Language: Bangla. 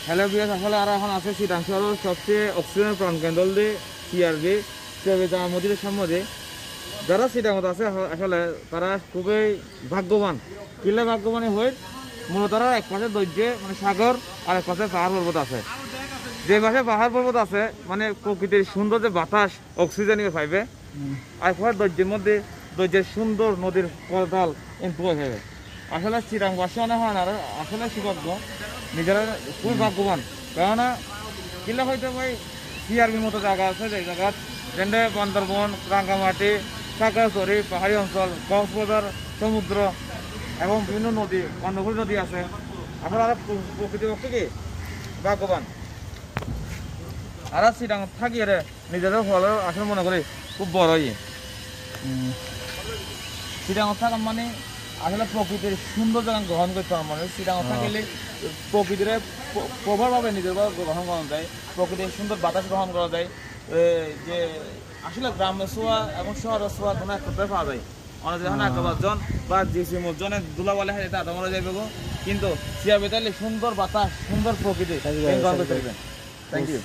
হ্যালো বিয়াস, আসলে আর এখন আছে চিটাং শহরের সবচেয়ে অক্সিজেনের প্রাণকেন্দ্র দিয়ে সিআরবি জামা মসজিদের সামনে। যারা চিটাংত আছে আসলে তারা খুবই ভাগ্যবান। কিলে ভাগ্যবানই হয়ে মূলত তারা এক পাশে দৈর্যে মানে সাগর আর এক পাশে পাহাড় পর্বত আছে। যে পাশে পাহাড় পর্বত আছে মানে প্রকৃতির সুন্দর যে বাতাস অক্সিজেন পাইবে, আর পাহাড় দৈর্যের মধ্যে দৈর্যের সুন্দর নদীর পরতাল এমপ্লয় হবে। আসলে চিরাংবাসী অনেক হয় না, আসলে সৌভাগ্য নিজেরা খুবই ভাগ্যবান। কেননা কিলা হয়তো ভাই সিআরবির মতো জায়গা আছে, যে জায়গা যেন বান্দরবন, রাঙ্গামাটি, খাগড়াছড়ি পাহাড়ি অঞ্চল, কক্সবাজার সমুদ্র এবং বিভিন্ন নদী, কর্ণফুলী নদী আছে। আসলে আর প্রকৃতির পক্ষে কি ভাগ্যবান। আর চিরাং থাকি রে নিজেদের ফলে আসলে মনে করি খুব বড়ই চিরাং থাকা মানে আসলে প্রকৃতির সুন্দর জায়গা গ্রহণ করতে হবে। মানে চিরাং থাকিলে প্রকৃতির প্রবলভাবে নিজের গ্রহণ করা যায়, প্রকৃতির সুন্দর বাতাস গ্রহণ করা যায়। যে আসলে গ্রামের ছোঁয়া এবং শহরের ছোঁয়া কোনো একত্রে পাওয়া যায়। অনেক যখন একজন বা জিসি মজনে দুলা বলে হয় এটা আধা মরা যাইব, কিন্তু সিআরবি তাইলে সুন্দর বাতাস সুন্দর প্রকৃতি গ্রহণ করতে পারবেন। Thank you.